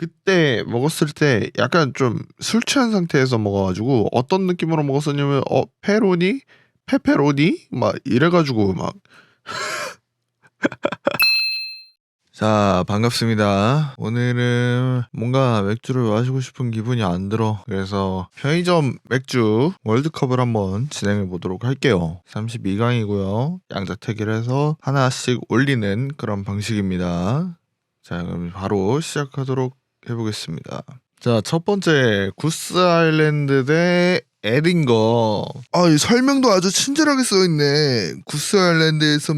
그때 먹었을 때 약간 좀 술 취한 상태에서 먹어 가지고 어떤 느낌으로 먹었었냐면 페로니? 페페로니? 막 이래 가지고 막 자, 반갑습니다. 오늘은 뭔가 맥주를 마시고 싶은 기분이 안 들어. 그래서 편의점 맥주 월드컵을 한번 진행해 보도록 할게요. 32강이고요. 양자택일 해서 하나씩 올리는 그런 방식입니다. 자, 그럼 바로 시작하도록 해보겠습니다. 자, 첫 번째 구스 아일랜드 대 에딘거. 이 설명도 아주 친절하게 써 있네. 구스 아일랜드에서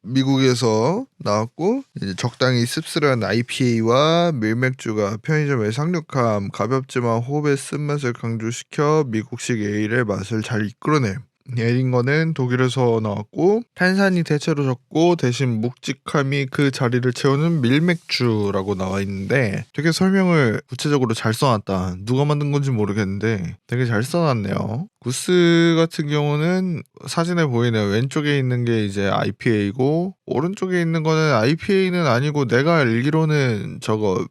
미국에서 나왔고, 이제 적당히 씁쓸한 IPA와 밀맥주가 편의점의 상륙함, 가볍지만 호흡의 쓴맛을 강조시켜 미국식 에일의 맛을 잘 이끌어내. 에딩거는 독일에서 나왔고 탄산이 대체로 적고 대신 묵직함이 그 자리를 채우는 밀맥주라고 나와 있는데, 되게 설명을 구체적으로 잘 써놨다. 누가 만든 건지 모르겠는데 되게 잘 써놨네요. 구스 같은 경우는 사진에 보이네요. 왼쪽에 있는 게 이제 IPA고 오른쪽에 있는 거는 IPA는 아니고 내가 알기로는 저거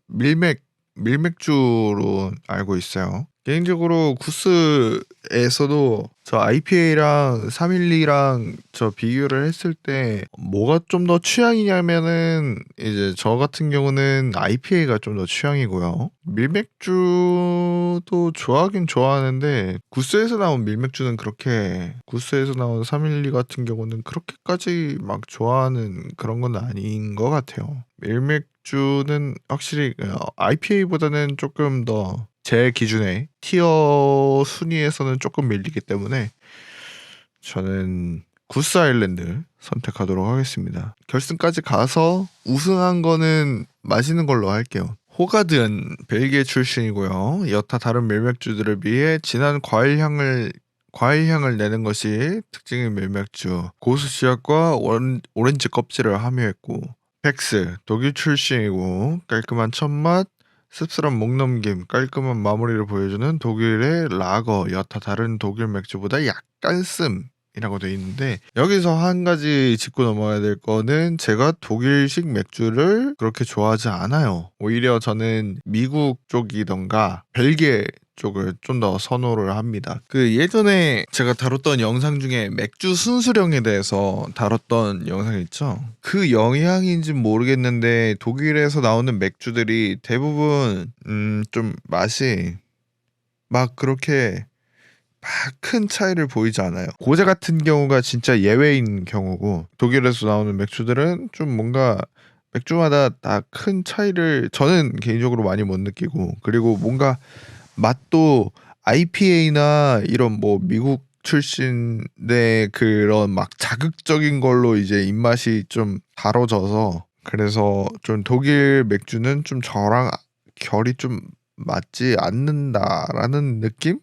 밀맥주로 알고 있어요. 개인적으로 구스에서도 저 IPA랑 312랑 저 비교를 했을 때 뭐가 좀 더 취향이냐면은 이제 저 같은 경우는 IPA가 좀 더 취향이고요. 밀맥주도 좋아하긴 좋아하는데 구스에서 나온 밀맥주는 구스에서 나온 312 같은 경우는 그렇게까지 막 좋아하는 그런 건 아닌 것 같아요. 밀맥주는 확실히 IPA보다는 조금 더 제 기준에 티어 순위에서는 조금 밀리기 때문에 저는 구스 아일랜드 선택하도록 하겠습니다. 결승까지 가서 우승한 거는 마시는 걸로 할게요. 호가든 벨기에 출신이고요. 여타 다른 밀맥주들에 비해 진한 과일향을 내는 것이 특징인 밀맥주. 고수 씨앗과 오렌지 껍질을 함유했고, 팩스 독일 출신이고 깔끔한 첫맛, 씁쓸한 목넘김, 깔끔한 마무리를 보여주는 독일의 라거. 여타 다른 독일 맥주보다 약간 씀이라고 되어 있는데, 여기서 한 가지 짚고 넘어가야 될 거는 제가 독일식 맥주를 그렇게 좋아하지 않아요. 오히려 저는 미국 쪽이던가 벨기에 쪽을 좀 더 선호를 합니다. 그 예전에 제가 다뤘던 영상 중에 맥주 순수령에 대해서 다뤘던 영상이 있죠. 그 영향인지 모르겠는데 독일에서 나오는 맥주들이 대부분 좀 맛이 막 그렇게 막 큰 차이를 보이지 않아요. 고제 같은 경우가 진짜 예외인 경우고, 독일에서 나오는 맥주들은 좀 뭔가 맥주마다 다 큰 차이를 저는 개인적으로 많이 못 느끼고, 그리고 뭔가 맛도 IPA나 이런 뭐 미국 출신의 그런 막 자극적인 걸로 이제 입맛이 좀 다뤄져서, 그래서 좀 독일 맥주는 좀 저랑 결이 좀 맞지 않는다라는 느낌?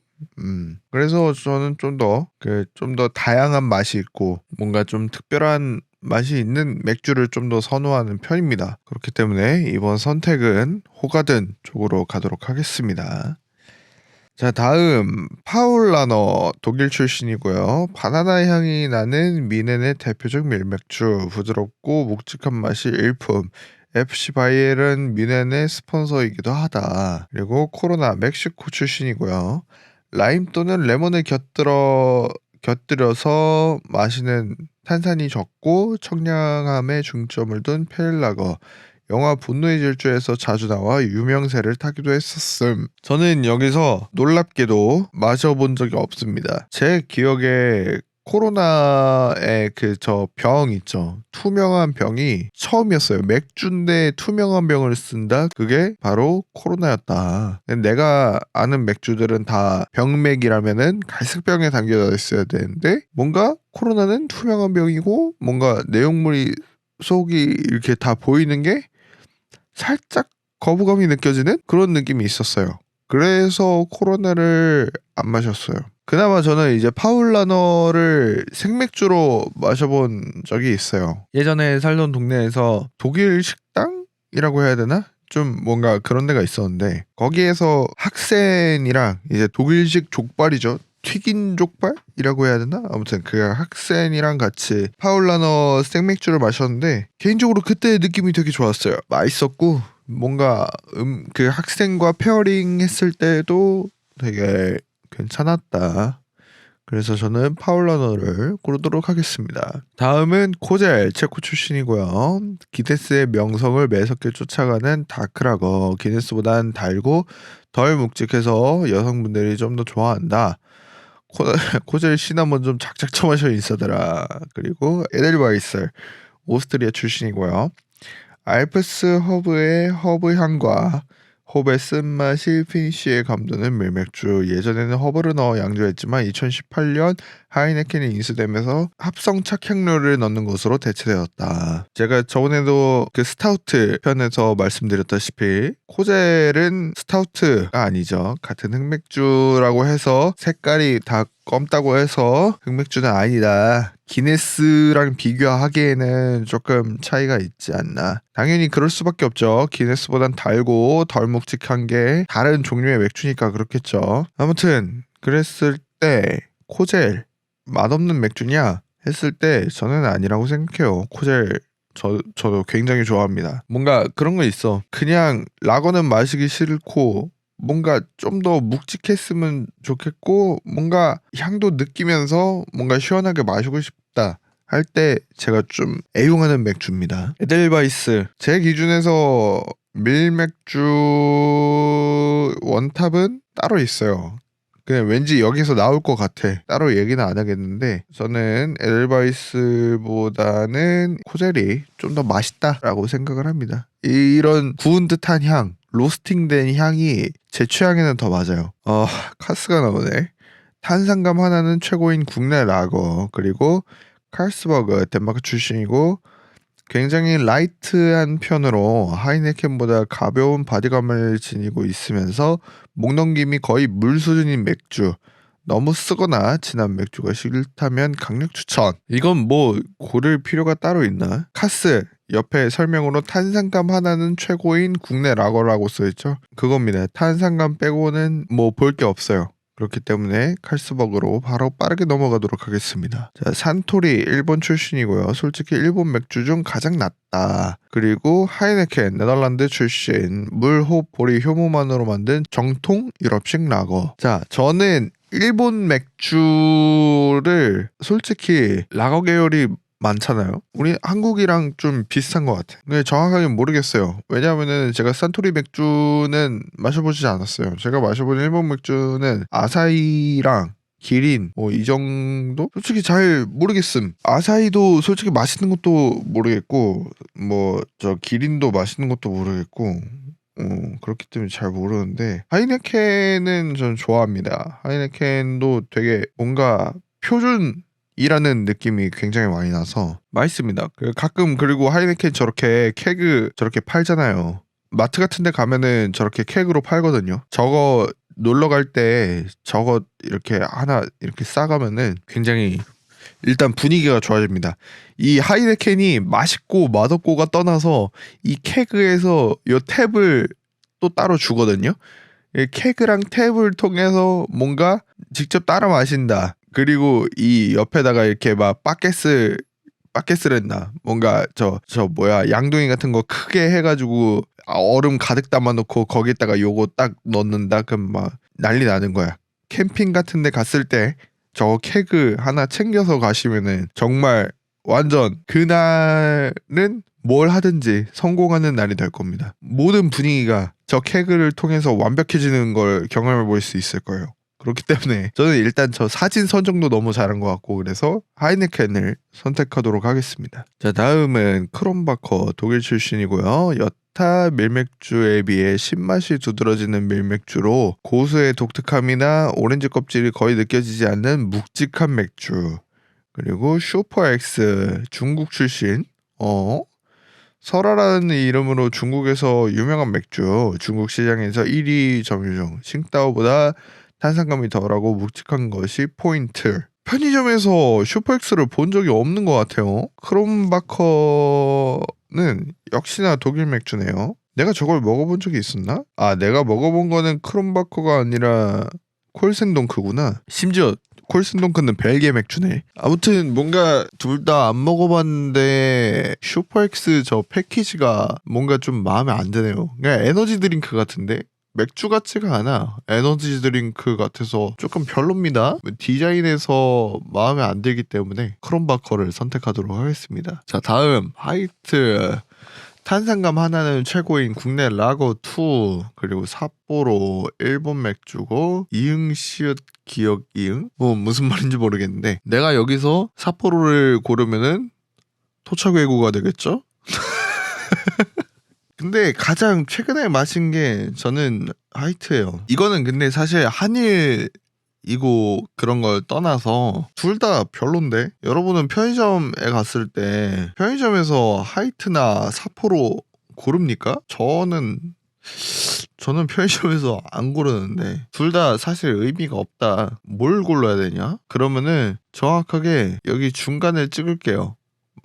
그래서 저는 좀 더 다양한 맛이 있고 뭔가 좀 특별한 맛이 있는 맥주를 좀 더 선호하는 편입니다. 그렇기 때문에 이번 선택은 호가든 쪽으로 가도록 하겠습니다. 자, 다음 파울라너, 독일 출신이고요. 바나나 향이 나는 미넨의 대표적 밀맥주, 부드럽고 묵직한 맛이 일품. FC 바이에른 미넨의 스폰서이기도 하다. 그리고 코로나, 멕시코 출신이고요. 라임 또는 레몬을 곁들여서 마시는 탄산이 적고 청량함에 중점을 둔 페일라거. 영화 분노의 질주에서 자주 나와 유명세를 타기도 했었음. 저는 여기서 놀랍게도 마셔본 적이 없습니다. 제 기억에 코로나의 그 저 병 있죠. 투명한 병이 처음이었어요. 맥주인데 투명한 병을 쓴다? 그게 바로 코로나였다. 내가 아는 맥주들은 다 병맥이라면은 갈색 병에 담겨져 있어야 되는데, 뭔가 코로나는 투명한 병이고 뭔가 내용물이 속이 이렇게 다 보이는 게 살짝 거부감이 느껴지는 그런 느낌이 있었어요. 그래서 코로나를 안 마셨어요. 그나마 저는 이제 파울라너를 생맥주로 마셔본 적이 있어요. 예전에 살던 동네에서 독일 식당이라고 해야 되나? 좀 뭔가 그런 데가 있었는데, 거기에서 학센이랑 이제 독일식 족발이죠. 튀긴 족발이라고 해야 되나? 아무튼 그 학센이랑 같이 파울라너 생맥주를 마셨는데, 개인적으로 그때 느낌이 되게 좋았어요. 맛있었고 뭔가 그 학생과 페어링 했을 때도 되게 괜찮았다. 그래서 저는 파울라너를 고르도록 하겠습니다. 다음은 코젤, 체코 출신이고요. 기네스의 명성을 매섭게 쫓아가는 다크라거. 기네스보단 달고 덜 묵직해서 여성분들이 좀 더 좋아한다. 코젤 시나몬 좀 작작 쳐마셔 있어더라. 그리고 에델바이스, 오스트리아 출신이고요. 알프스 허브의 허브 향과 홉의 쓴맛이 피니쉬에 감도는 밀맥주. 예전에는 허브를 넣어 양조했지만 2018년 하이네켄이 인수되면서 합성 착향료를 넣는 것으로 대체되었다. 제가 저번에도 그 스타우트 편에서 말씀드렸다시피 코젤은 스타우트가 아니죠. 같은 흑맥주라고 해서 색깔이 다 검다고 해서 흑맥주는 아니다. 기네스랑 비교하기에는 조금 차이가 있지 않나. 당연히 그럴 수밖에 없죠. 기네스보단 달고 덜 묵직한 게 다른 종류의 맥주니까 그렇겠죠. 아무튼 그랬을 때 코젤 맛없는 맥주냐 했을 때 저는 아니라고 생각해요. 코젤 저도 굉장히 좋아합니다. 뭔가 그런 거 있어. 그냥 라거는 마시기 싫고 뭔가 좀 더 묵직했으면 좋겠고 뭔가 향도 느끼면서 뭔가 시원하게 마시고 싶다 할 때 제가 좀 애용하는 맥주입니다. 에델바이스. 제 기준에서 밀맥주 원탑은 따로 있어요. 그냥 왠지 여기서 나올 것 같아. 따로 얘기는 안 하겠는데 저는 에델바이스보다는 코젤이 좀 더 맛있다라고 생각을 합니다. 이런 구운 듯한 향, 로스팅된 향이 제 취향에는 더 맞아요. 카스가 나오네. 탄산감 하나는 최고인 국내 라거. 그리고 칼스버그, 덴마크 출신이고 굉장히 라이트한 편으로 하이네켄보다 가벼운 바디감을 지니고 있으면서 목넘김이 거의 물 수준인 맥주. 너무 쓰거나 진한 맥주가 싫다면 강력 추천. 이건 뭐 고를 필요가 따로 있나? 카스 옆에 설명으로 탄산감 하나는 최고인 국내 라거라고 써있죠. 그겁니다. 탄산감 빼고는 뭐 볼 게 없어요. 그렇기 때문에 칼스버그로 바로 빠르게 넘어가도록 하겠습니다. 자, 산토리 일본 출신이고요. 솔직히 일본 맥주 중 가장 낫다. 그리고 하이네켄 네덜란드 출신 물, 홉, 보리, 효모만으로 만든 정통 유럽식 라거. 자, 저는 일본 맥주를 솔직히 라거 계열이 많잖아요. 우리 한국이랑 좀 비슷한 것 같아. 근데 정확하게 모르겠어요. 왜냐하면은 제가 산토리 맥주는 마셔보지 않았어요. 제가 마셔본 일본 맥주는 아사히랑 기린 뭐 이 정도? 솔직히 잘 모르겠음. 아사히도 솔직히 맛있는 것도 모르겠고 뭐 저 기린도 맛있는 것도 모르겠고 그렇기 때문에 잘 모르는데 하이네켄은 전 좋아합니다. 하이네켄도 되게 뭔가 표준 이라는 느낌이 굉장히 많이 나서 맛있습니다. 가끔 그리고 하이네켄 저렇게 케그 저렇게 팔잖아요. 마트 같은 데 가면은 저렇게 케그로 팔거든요. 저거 놀러 갈 때 저거 이렇게 하나 이렇게 싸가면은 굉장히 일단 분위기가 좋아집니다. 이 하이네켄이 맛있고 맛없고가 떠나서 이 케그에서 요 탭을 또 따로 주거든요. 이 케그랑 탭을 통해서 뭔가 직접 따라 마신다. 그리고 이 옆에다가 이렇게 막 바켓스랬나 뭔가 저 뭐야 양동이 같은 거 크게 해가지고 얼음 가득 담아놓고 거기다가 요거 딱 넣는다. 그럼 막 난리 나는 거야. 캠핑 같은 데 갔을 때 저 케그 하나 챙겨서 가시면은 정말 완전 그날은 뭘 하든지 성공하는 날이 될 겁니다. 모든 분위기가 저 케그를 통해서 완벽해지는 걸 경험해 볼 수 있을 거예요. 그렇기 때문에 저는 일단 저 사진 선정도 너무 잘한 것 같고 그래서 하이네켄을 선택하도록 하겠습니다. 자, 다음은 크롬바커 독일 출신이고요. 여타 밀맥주에 비해 신맛이 두드러지는 밀맥주로 고수의 독특함이나 오렌지 껍질이 거의 느껴지지 않는 묵직한 맥주. 그리고 슈퍼엑스 중국 출신 설화라는 이름으로 중국에서 유명한 맥주. 중국 시장에서 1위 점유 중. 싱따오보다 탄산감이 덜하고 묵직한 것이 포인트. 편의점에서 슈퍼엑스를 본 적이 없는 것 같아요. 크롬바커는 역시나 독일 맥주네요. 내가 저걸 먹어본 적이 있었나? 내가 먹어본 거는 크롬바커가 아니라 콜센동크구나. 심지어 콜슨동크는 벨기에 맥주네. 아무튼 뭔가 둘 다 안 먹어봤는데 슈퍼엑스 저 패키지가 뭔가 좀 마음에 안 드네요. 그냥 에너지 드링크 같은데 맥주 같지가 않아. 에너지 드링크 같아서 조금 별로입니다. 디자인에서 마음에 안 들기 때문에 크롬바커를 선택하도록 하겠습니다. 자, 다음 화이트. 탄산감 하나는 최고인 국내 라거 2, 그리고 삿포로 일본 맥주고 이응 시읒 기억 이응, 뭐 무슨 말인지 모르겠는데 내가 여기서 삿포로를 고르면은 토착외고가 되겠죠? 근데 가장 최근에 마신 게 저는 화이트예요. 이거는 근데 사실 한일 이고 그런 걸 떠나서 둘 다 별론데, 여러분은 편의점에 갔을 때 편의점에서 하이트나 사포로 고릅니까? 저는 편의점에서 안 고르는데 둘 다 사실 의미가 없다. 뭘 골라야 되냐? 그러면은 정확하게 여기 중간을 찍을게요.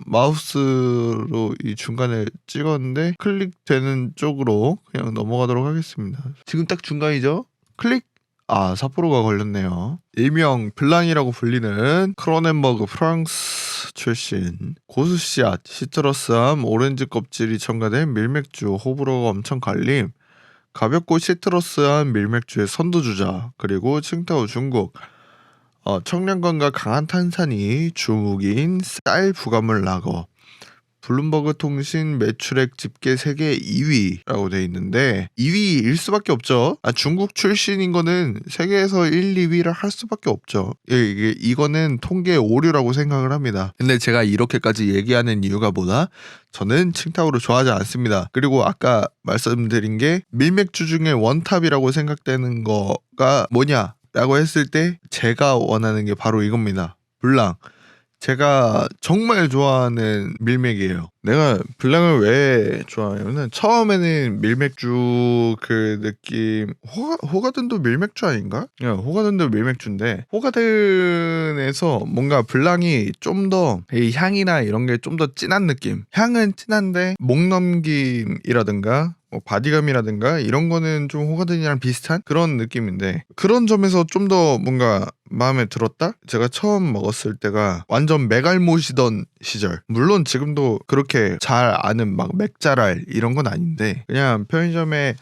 마우스로 이 중간에 찍었는데 클릭되는 쪽으로 그냥 넘어가도록 하겠습니다. 지금 딱 중간이죠? 클릭! 아, 삿포로가 걸렸네요. 일명 블랑이라고 불리는 크로넨버그 프랑스 출신 고수씨앗, 시트러스함, 오렌지 껍질이 첨가된 밀맥주, 호불호가 엄청 갈림, 가볍고 시트러스한 밀맥주의 선두주자, 그리고 칭타오 중국, 청량감과 강한 탄산이 주목인 쌀 부가물 라거, 블룸버그 통신 매출액 집계 세계 2위라고 돼 있는데 2위일 수밖에 없죠. 중국 출신인 거는 세계에서 1, 2위를 할 수밖에 없죠. 이거는 통계 오류라고 생각을 합니다. 근데 제가 이렇게까지 얘기하는 이유가 뭐다? 저는 칭타오를 좋아하지 않습니다. 그리고 아까 말씀드린 게 밀맥주 중에 원탑이라고 생각되는 거가 뭐냐라고 했을 때 제가 원하는 게 바로 이겁니다. 블랑. 제가 정말 좋아하는 밀맥이에요. 내가 블랑을 왜 좋아하냐면은 처음에는 밀맥주 그 느낌, 호가든도 밀맥주 아닌가? 호가든도 밀맥주인데 호가든에서 뭔가 블랑이 좀 더 이 향이나 이런 게 좀 더 진한 느낌. 향은 진한데 목넘김이라든가 뭐 바디감이라든가 이런 거는 좀 호가든이랑 비슷한 그런 느낌인데, 그런 점에서 좀 더 뭔가 마음에 들었다? 제가 처음 먹었을 때가 완전 메갈못이던 시절. 물론 지금도 그렇게 잘 아는 막 맥자랄 이런 건 아닌데 그냥 편의점에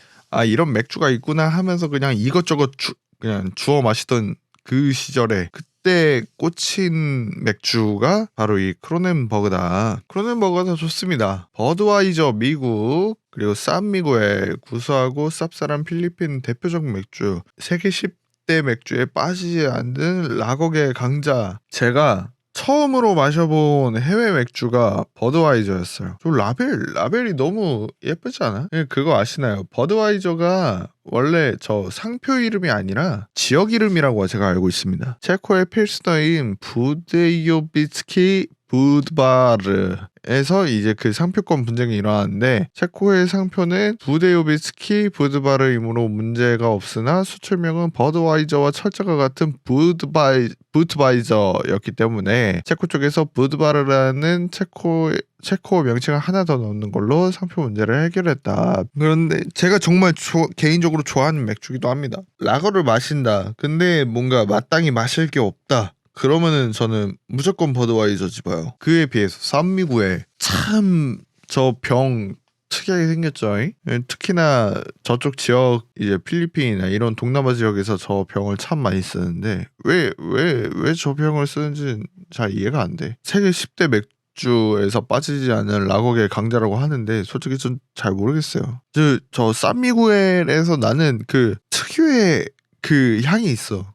이런 맥주가 있구나 하면서 그냥 이것저것 그냥 주워 마시던 그 시절에 그때 꽂힌 맥주가 바로 이 크로넨버그다. 크로넨버그가 좋습니다. 버드와이저 미국, 그리고 싼미고의 구수하고 쌉쌀한 필리핀 대표적 맥주, 세계 10대 맥주에 빠지지 않는 라거계 강자. 제가 처음으로 마셔본 해외 맥주가 버드와이저였어요. 저 라벨이 너무 예쁘지 않아? 그거 아시나요? 버드와이저가 원래 저 상표 이름이 아니라 지역 이름이라고 제가 알고 있습니다. 체코의 필스너인 부데요비츠키 부드바르에서 이제 그 상표권 분쟁이 일어났는데, 체코의 상표는 부데요비츠키 부드바르이므로 문제가 없으나 수출명은 버드와이저와 철자가 같은 부드바이저였기 때문에 체코 쪽에서 부드바르라는 체코 명칭을 하나 더 넣는 걸로 상표 문제를 해결했다. 그런데 제가 정말 개인적으로 좋아하는 맥주기도 합니다. 라거를 마신다. 근데 뭔가 마땅히 마실 게 없다. 그러면은 저는 무조건 버드와이저 집어요. 그에 비해서 싼미구에 참 저 병 특이하게 생겼죠. 특히나 저쪽 지역 이제 필리핀이나 이런 동남아 지역에서 저 병을 참 많이 쓰는데 왜 저 병을 쓰는지 잘 이해가 안 돼. 세계 10대 맥주에서 빠지지 않는 라거계 강자라고 하는데 솔직히 좀 잘 모르겠어요. 저 싼미구엘에서 나는 그 특유의 그 향이 있어.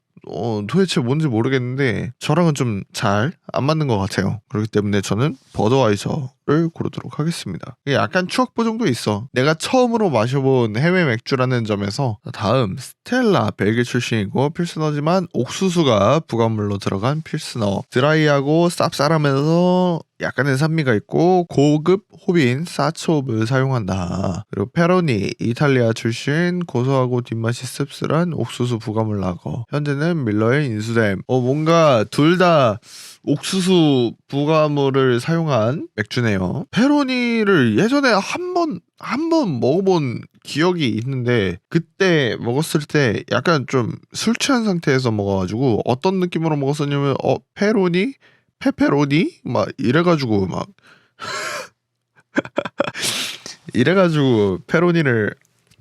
도대체 뭔지 모르겠는데 저랑은 좀 잘 안 맞는 것 같아요. 그렇기 때문에 저는 버드와이저를 고르도록 하겠습니다. 이게 약간 추억 보정도 있어. 내가 처음으로 마셔본 해외 맥주라는 점에서. 다음 스텔라, 벨기에 출신이고 필스너지만 옥수수가 부가물로 들어간 필스너. 드라이하고 쌉쌀하면서 약간의 산미가 있고 고급 호빈 사초업을 사용한다. 그리고 페로니, 이탈리아 출신 고소하고 뒷맛이 씁쓸한 옥수수 부가물 라거. 현재는 밀러에 인수됨. 뭔가 둘 다 옥수수 부가물을 사용한 맥주네요. 페로니를 예전에 한 번 먹어본 기억이 있는데 그때 먹었을 때 약간 좀 술 취한 상태에서 먹어가지고 어떤 느낌으로 먹었었냐면 페페로니 막 이래가지고 막 페로니를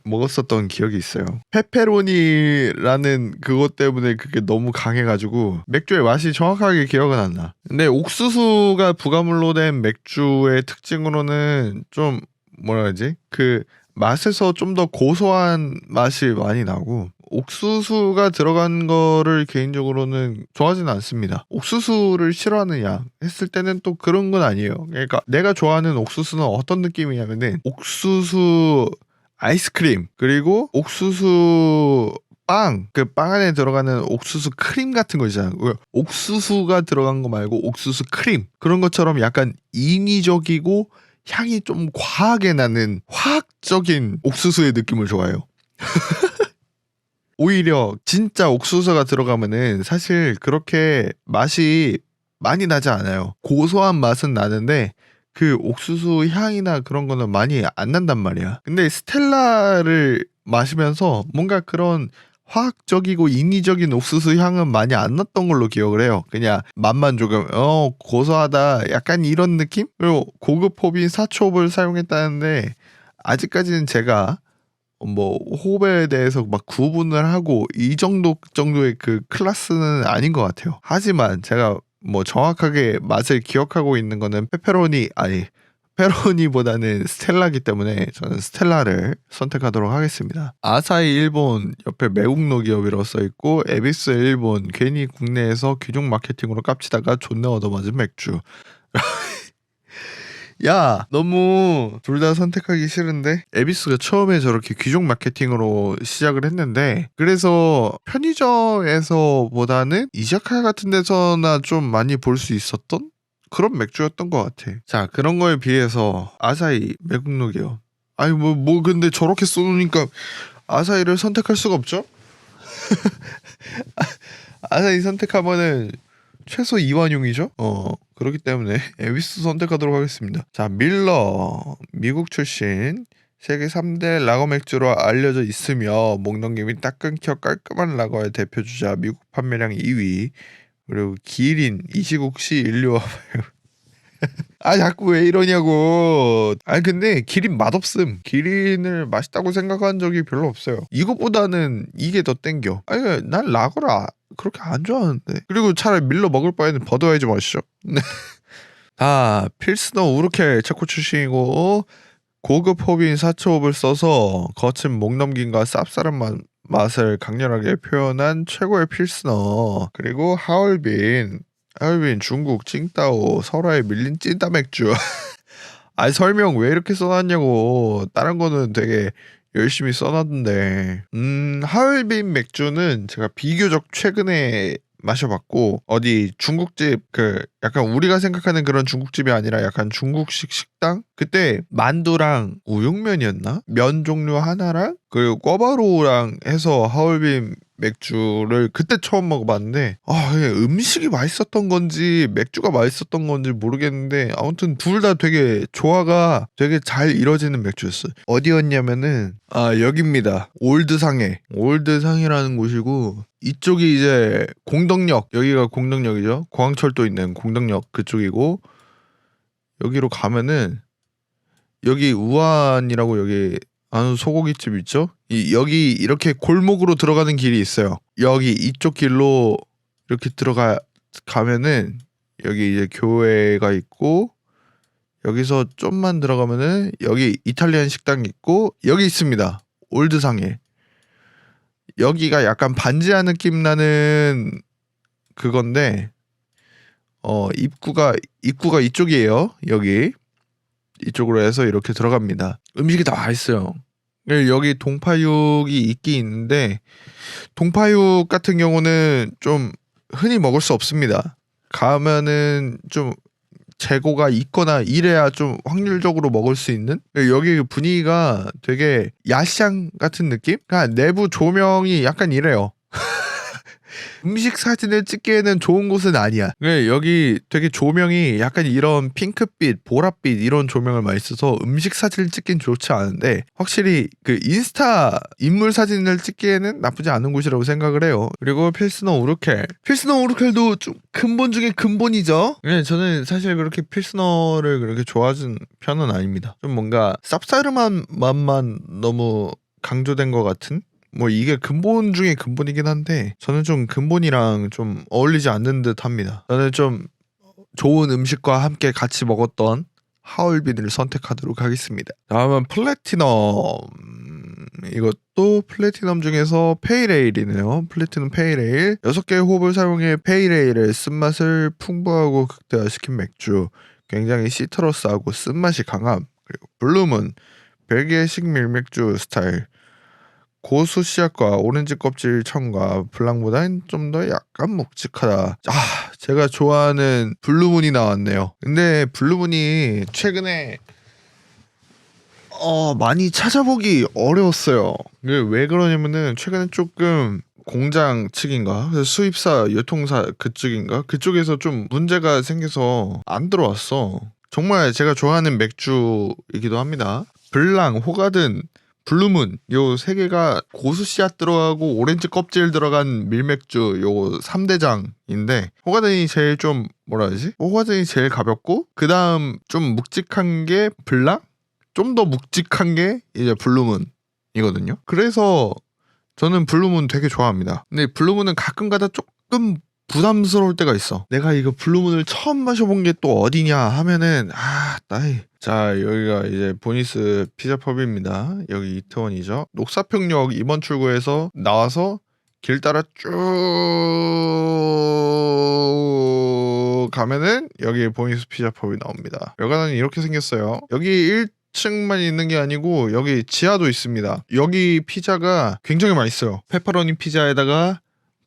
먹었었던 기억이 있어요. 페페로니라는 그것 때문에 그게 너무 강해가지고 맥주의 맛이 정확하게 기억은 안 나. 근데 옥수수가 부가물로 된 맥주의 특징으로는 좀 뭐라 해야지? 그 맛에서 좀 더 고소한 맛이 많이 나고 옥수수가 들어간 거를 개인적으로는 좋아하지는 않습니다. 옥수수를 싫어하느냐 했을 때는 또 그런 건 아니에요. 그러니까 내가 좋아하는 옥수수는 어떤 느낌이냐면은 옥수수 아이스크림 그리고 옥수수 그 빵 안에 들어가는 옥수수 크림 같은 거 있잖아요. 옥수수가 들어간 거 말고 옥수수 크림 그런 것처럼 약간 인위적이고 향이 좀 과하게 나는 화학적인 옥수수의 느낌을 좋아해요. 오히려 진짜 옥수수가 들어가면은 사실 그렇게 맛이 많이 나지 않아요. 고소한 맛은 나는데 그 옥수수 향이나 그런 거는 많이 안 난단 말이야. 근데 스텔라를 마시면서 뭔가 그런 화학적이고 인위적인 옥수수 향은 많이 안 났던 걸로 기억을 해요. 그냥 맛만 조금 고소하다 약간 이런 느낌? 그리고 고급 호빈 사초업을 사용했다는데 아직까지는 제가 뭐 호흡에 대해서 막 구분을 하고 이 정도의 그 클래스는 아닌 것 같아요. 하지만 제가 뭐 정확하게 맛을 기억하고 있는 거는 페로니보다는 스텔라기 때문에 저는 스텔라를 선택하도록 하겠습니다. 아사히 일본 옆에 매국노 기업이라고 써있고 에비스 일본 괜히 국내에서 귀중 마케팅으로 깝치다가 존나 얻어맞은 맥주. 야 너무 둘 다 선택하기 싫은데 에비스가 처음에 저렇게 귀족 마케팅으로 시작을 했는데 그래서 편의점에서보다는 이자카야 같은 데서나 좀 많이 볼 수 있었던 그런 맥주였던 것 같아. 자 그런 거에 비해서 아사히 매국노 기업 아니 뭐 근데 저렇게 쏘니까 아사히를 선택할 수가 없죠. 아사히 선택하면은 최소 2완용이죠? 그렇기 때문에 에비스 선택하도록 하겠습니다. 자, 밀러. 미국 출신. 세계 3대 라거 맥주로 알려져 있으며 목 넘김이 딱 끊겨 깔끔한 라거의 대표 주자. 미국 판매량 2위. 그리고 기린 이 시국 시 인류와 아 자꾸 왜 이러냐고. 아니 근데 기린 맛없음. 기린을 맛있다고 생각한 적이 별로 없어요. 이것보다는 이게 더 땡겨. 아니 난 라거를 그렇게 안 좋아하는데. 그리고 차라리 밀러 먹을 바에는 버드와이저 마시죠. 필스너 우르켈 체코 출신이고 고급 호빈 사초업을 써서 거친 목 넘김과 쌉싸름 맛을 강렬하게 표현한 최고의 필스너. 그리고 하얼빈 중국 칭따오 설화에 밀린 찐따 맥주. 아니 설명 왜 이렇게 써놨냐고. 다른 거는 되게 열심히 써놨는데 하얼빈 맥주는 제가 비교적 최근에 마셔봤고 어디 중국집 그 약간 우리가 생각하는 그런 중국집이 아니라 약간 중국식 식당 그때 만두랑 우육면이었나? 면 종류 하나랑 그리고 꿔바로우랑 해서 하얼빈 맥주를 그때 처음 먹어봤는데 음식이 맛있었던 건지 맥주가 맛있었던 건지 모르겠는데 아무튼 둘 다 되게 조화가 되게 잘 이루어지는 맥주였어요. 어디였냐면은 여기입니다. 올드상해라는 곳이고 이쪽이 이제 공덕역 여기가 공덕역이죠. 공항철도 있는 공덕역 그쪽이고 여기로 가면은 여기 우한이라고 여기 아는 소고기집 있죠? 여기 이렇게 골목으로 들어가는 길이 있어요. 여기 이쪽 길로 이렇게 가면은 여기 이제 교회가 있고 여기서 좀만 들어가면은 여기 이탈리안 식당이 있고 여기 있습니다. 올드상해. 여기가 약간 반지하 느낌 나는 그건데 입구가 이쪽이에요. 여기 이쪽으로 해서 이렇게 들어갑니다. 음식이 다 맛있어요. 여기 동파육이 있긴 있는데 동파육 같은 경우는 좀 흔히 먹을 수 없습니다. 가면은 좀 재고가 있거나 이래야 좀 확률적으로 먹을 수 있는. 여기 분위기가 되게 야시장 같은 느낌? 그러니까 내부 조명이 약간 이래요. 음식 사진을 찍기에는 좋은 곳은 아니야. 여기 되게 조명이 약간 이런 핑크빛, 보랏빛 이런 조명을 많이 써서 음식 사진을 찍긴 좋지 않은데 확실히 그 인스타 인물 사진을 찍기에는 나쁘지 않은 곳이라고 생각을 해요. 그리고 필스너 우르켈. 필스너 우르켈도 좀 근본 중에 근본이죠. 저는 사실 그렇게 필스너를 그렇게 좋아하는 편은 아닙니다. 좀 뭔가 쌉싸름한 맛만 너무 강조된 것 같은? 뭐 이게 근본 중에 근본이긴 한데 저는 좀 근본이랑 좀 어울리지 않는 듯 합니다. 저는 좀 좋은 음식과 함께 같이 먹었던 하얼빈을 선택하도록 하겠습니다. 다음은 플래티넘. 이것도 플래티넘 중에서 페이레일이네요. 플래티넘 페이레일. 6개의 홉을 사용해 페이레일의 쓴맛을 풍부하고 극대화시킨 맥주. 굉장히 시트러스하고 쓴맛이 강함. 그리고 블룸은 벨기에식 밀맥주 스타일. 고수 씨앗과 오렌지 껍질 청과 블랑보다는 좀 더 약간 묵직하다. 제가 좋아하는 블루문이 나왔네요. 근데 블루문이 최근에 많이 찾아보기 어려웠어요. 왜 그러냐면은 최근에 조금 공장 측인가 수입사 유통사 그쪽에서 좀 문제가 생겨서 안 들어왔어. 정말 제가 좋아하는 맥주이기도 합니다. 블랑, 호가든, 블루문 요 세 개가 고수 씨앗 들어가고 오렌지 껍질 들어간 밀맥주 요 3대장인데 호가든이 제일 좀 뭐라 해야지? 호가든이 제일 가볍고 그 다음 좀 묵직한 게 블랑? 좀 더 묵직한 게 이제 블루문이거든요. 그래서 저는 블루문 되게 좋아합니다. 근데 블루문은 가끔가다 조금 부담스러울 때가 있어. 내가 이거 블루문을 처음 마셔본 게 또 어디냐 하면은 나이. 자, 여기가 이제 보니스 피자펍입니다. 여기 이태원이죠. 녹사평역 2번 출구에서 나와서 길 따라 쭉 가면은 여기 보니스 피자펍이 나옵니다. 여기는 이렇게 생겼어요. 여기 1층만 있는 게 아니고 여기 지하도 있습니다. 여기 피자가 굉장히 맛있어요. 페퍼로니 피자에다가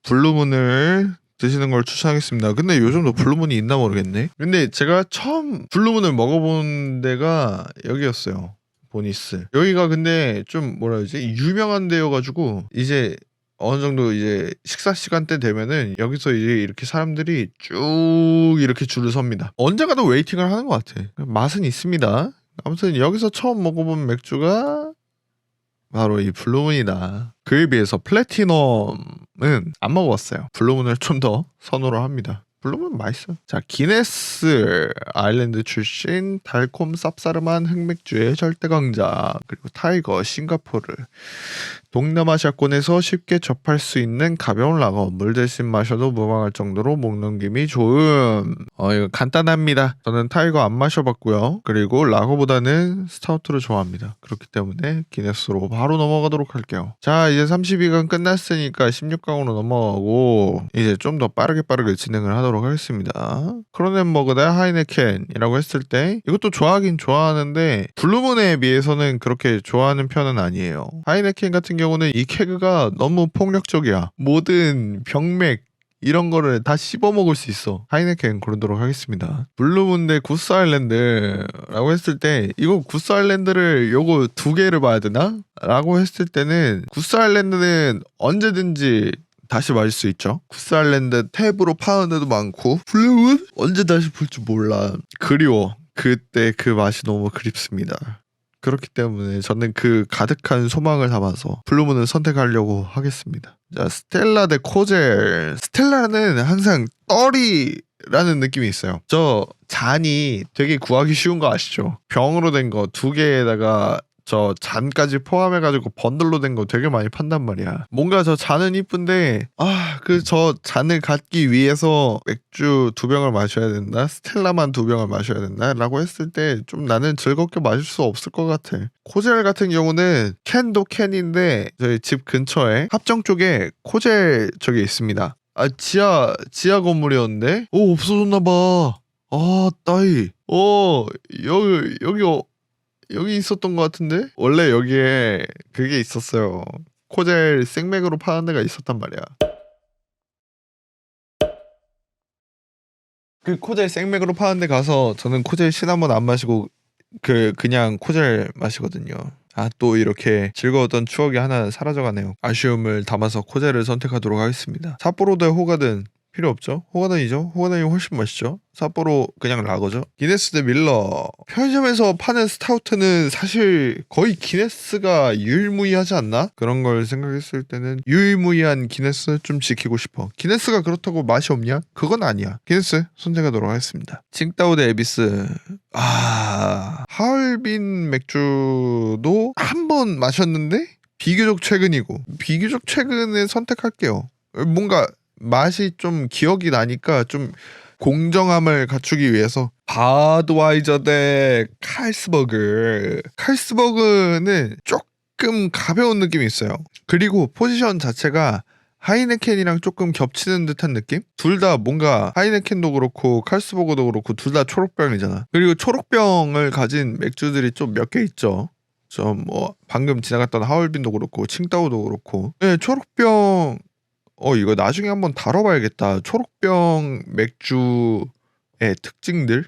블루문을 드시는 걸 추천하겠습니다. 근데 요즘도 블루문이 있나 모르겠네. 근데 제가 처음 블루문을 먹어본 데가 여기였어요. 보니스. 여기가 근데 좀 뭐라 해야지? 유명한 데여가지고 이제 어느 정도 이제 식사 시간대 되면은 여기서 이제 이렇게 사람들이 쭉 이렇게 줄을 섭니다. 언제 가도 웨이팅을 하는 것 같아. 맛은 있습니다. 아무튼 여기서 처음 먹어본 맥주가 바로 이 블루문이다. 그에 비해서 플래티넘은 안 먹어봤어요. 블루문을 좀 더 선호를 합니다. 블루문 맛있어. 자, 기네스 아일랜드 출신 달콤 쌉싸름한 흑맥주의 절대 강자. 그리고 타이거 싱가포르. 동남아시아권에서 쉽게 접할 수 있는 가벼운 라거. 물 대신 마셔도 무방할 정도로 목 넘김이 좋음. 이거 간단합니다. 저는 타이거 안 마셔봤고요. 그리고 라거보다는 스타우트를 좋아합니다. 그렇기 때문에 기네스로 바로 넘어가도록 할게요. 자, 이제 32강 끝났으니까 16강으로 넘어가고 이제 좀 더 빠르게 진행을 하도록 하겠습니다. 크로넨버그 대 하이네켄이라고 했을 때 이것도 좋아하긴 좋아하는데 블루문에 비해서는 그렇게 좋아하는 편은 아니에요. 하이네켄 같은 경우는 이 케그가 너무 폭력적이야. 모든 병맥 이런 거를 다 씹어먹을 수 있어. 하이네켄 고르도록 하겠습니다. 블루문 대 구스 아일랜드라고 했을 때 이거 구스 아일랜드를 요거 두 개를 봐야 되나? 라고 했을 때는 구스 아일랜드는 언제든지 다시 마실 수 있죠. 구스 아일랜드 탭으로 파는 데도 많고 블루문? 언제 다시 볼 줄 몰라. 그리워. 그때 그 맛이 너무 그립습니다. 그렇기 때문에 저는 그 가득한 소망을 담아서 블루문을 선택하려고 하겠습니다. 자, 스텔라 대 코젤. 스텔라는 항상 떨이라는 느낌이 있어요. 저 잔이 되게 구하기 쉬운 거 아시죠? 병으로 된 거 두 개에다가 저 잔까지 포함해가지고 번들로 된 거 되게 많이 판단 말이야. 뭔가 저 잔은 이쁜데 그 저 잔을 갖기 위해서 맥주 2병을 마셔야 된다? 스텔라만 2병을 마셔야 된다? 라고 했을 때 좀 나는 즐겁게 마실 수 없을 것 같아. 코젤 같은 경우는 캔도 캔인데 저희 집 근처에 합정 쪽에 코젤 저기 있습니다. 지하 건물이었는데? 없어졌나봐. 따이. 여기 있었던 것 같은데? 원래 여기에 그게 있었어요. 코젤 생맥으로 파는 데가 있었단 말이야. 그 코젤 생맥으로 파는 데 가서 저는 코젤 시나몬 안 마시고 그냥 코젤 마시거든요. 또 이렇게 즐거웠던 추억이 하나 사라져가네요. 아쉬움을 담아서 코젤을 선택하도록 하겠습니다. 삿포로 대 호가든 필요 없죠. 호가든이죠. 호가든이 훨씬 맛있죠. 삿포로 그냥 라거죠. 기네스 대 밀러. 편의점에서 파는 스타우트는 사실 거의 기네스가 유일무이하지 않나? 그런 걸 생각했을 때는 유일무이한 기네스 좀 지키고 싶어. 기네스가 그렇다고 맛이 없냐? 그건 아니야. 기네스 선택하도록 하겠습니다. 칭따오 대 에비스. 하얼빈 맥주도 한 번 마셨는데 비교적 최근에 선택할게요. 뭔가 맛이 좀 기억이 나니까 좀 공정함을 갖추기 위해서 바드와이저 대 칼스버그는 조금 가벼운 느낌이 있어요. 그리고 포지션 자체가 하이네켄이랑 조금 겹치는 듯한 느낌? 둘 다 뭔가 하이네켄도 그렇고 칼스버그도 그렇고 둘 다 초록병이잖아. 그리고 초록병을 가진 맥주들이 좀 몇 개 있죠. 뭐 방금 지나갔던 하얼빈도 그렇고 칭따오도 그렇고. 네, 초록병 이거 나중에 한번 다뤄봐야겠다. 초록병 맥주의 특징들?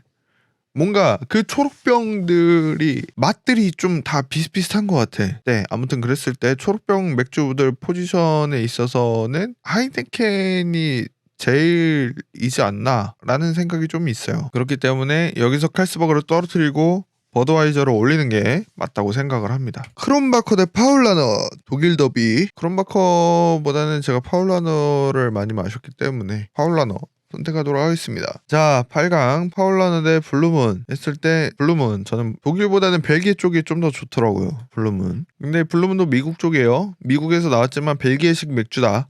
뭔가 그 초록병들이 맛들이 좀 다 비슷비슷한 것 같아. 네, 아무튼 그랬을 때 초록병 맥주들 포지션에 있어서는 하이네켄이 제일이지 않나 라는 생각이 좀 있어요. 그렇기 때문에 여기서 칼스버그를 떨어뜨리고 버드와이저를 올리는 게 맞다고 생각을 합니다. 크롬바커 대 파울라너 독일 더비. 크롬바커보다는 제가 파울라너를 많이 마셨기 때문에 파울라너 선택하도록 하겠습니다. 자, 8강 파울라너 대 블루문 했을 때 블루문, 저는 독일보다는 벨기에 쪽이 좀 더 좋더라고요. 블루문. 근데 블루문도 미국 쪽이에요. 미국에서 나왔지만 벨기에식 맥주다.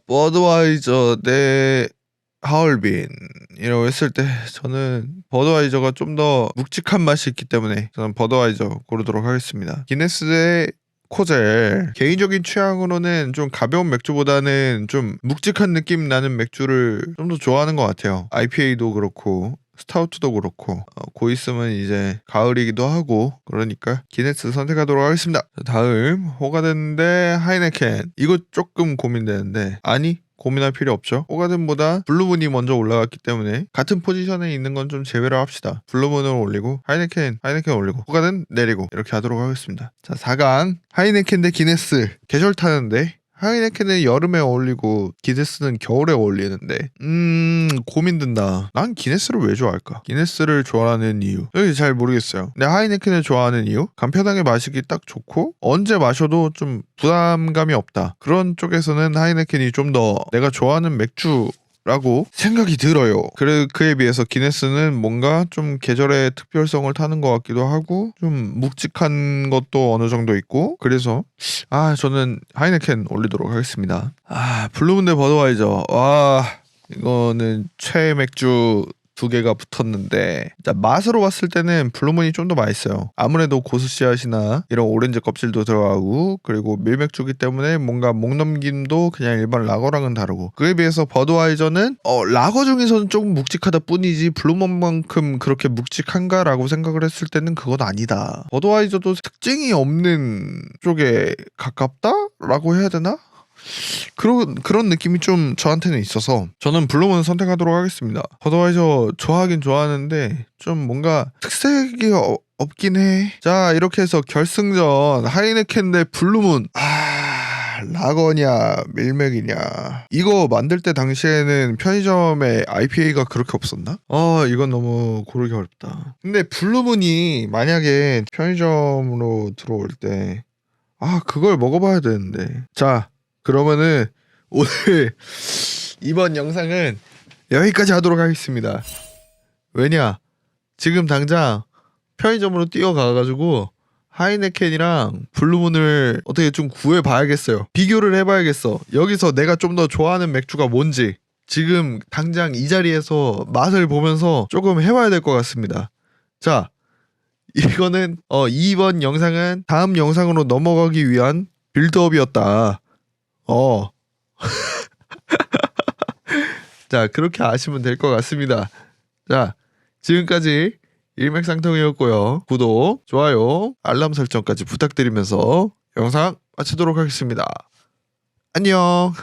버드와이저 대 하얼빈이라고 했을 때 저는 버드와이저가 좀 더 묵직한 맛이 있기 때문에 저는 버드와이저 고르도록 하겠습니다. 기네스 대 코젤. 개인적인 취향으로는 좀 가벼운 맥주보다는 좀 묵직한 느낌 나는 맥주를 좀 더 좋아하는 것 같아요. IPA도 그렇고 스타우트도 그렇고 곧 있으면 이제 가을이기도 하고 그러니까 기네스 선택하도록 하겠습니다. 다음 호가든 대 하이네켄. 이거 조금 고민되는데 고민할 필요 없죠. 호가든보다 블루문이 먼저 올라갔기 때문에 같은 포지션에 있는 건 좀 제외를 합시다. 블루문을 올리고 하이네켄 올리고 호가든 내리고 이렇게 하도록 하겠습니다. 자, 4강 하이네켄 대 기네스. 계절 타는데 하이네켄은 여름에 어울리고 기네스는 겨울에 어울리는데 고민된다. 난 기네스를 왜 좋아할까? 기네스를 좋아하는 이유 여기 잘 모르겠어요. 근데 하이네켄을 좋아하는 이유 간편하게 마시기 딱 좋고 언제 마셔도 좀 부담감이 없다. 그런 쪽에서는 하이네켄이 좀 더 내가 좋아하는 맥주 라고 생각이 들어요. 그에 비해서 기네스는 뭔가 좀 계절의 특별성을 타는 것 같기도 하고 좀 묵직한 것도 어느 정도 있고 그래서 저는 하이네켄 올리도록 하겠습니다. 블루문 대 버드와이저. 이거는 최애 맥주 두 개가 붙었는데 맛으로 봤을 때는 블루문이 좀 더 맛있어요. 아무래도 고수 씨앗이나 이런 오렌지 껍질도 들어가고 그리고 밀맥주기 때문에 뭔가 목 넘김도 그냥 일반 라거랑은 다르고 그에 비해서 버드와이저는 라거 중에서는 조금 묵직하다 뿐이지 블루문만큼 그렇게 묵직한가라고 생각을 했을 때는 그건 아니다. 버드와이저도 특징이 없는 쪽에 가깝다라고 해야 되나? 그런 느낌이 좀 저한테는 있어서 저는 블루문 선택하도록 하겠습니다. 버드와이저 좋아하긴 좋아하는데 좀 뭔가 특색이 없긴 해. 자, 이렇게 해서 결승전 하이네켄 대 블루문. 라거냐 밀맥이냐 이거 만들 때 당시에는 편의점에 IPA가 그렇게 없었나? 이건 너무 고르기 어렵다. 근데 블루문이 만약에 편의점으로 들어올 때 그걸 먹어봐야 되는데. 자, 그러면은 오늘 이번 영상은 여기까지 하도록 하겠습니다. 왜냐? 지금 당장 편의점으로 뛰어가가지고 하이네켄이랑 블루문을 어떻게 좀 구해봐야겠어요. 비교를 해봐야겠어. 여기서 내가 좀 더 좋아하는 맥주가 뭔지 지금 당장 이 자리에서 맛을 보면서 조금 해봐야 될 것 같습니다. 자, 이거는 이번 영상은 다음 영상으로 넘어가기 위한 빌드업이었다. 자, 그렇게 아시면 될 것 같습니다. 자, 지금까지 일맥상통이었고요. 구독, 좋아요, 알람 설정까지 부탁드리면서 영상 마치도록 하겠습니다. 안녕.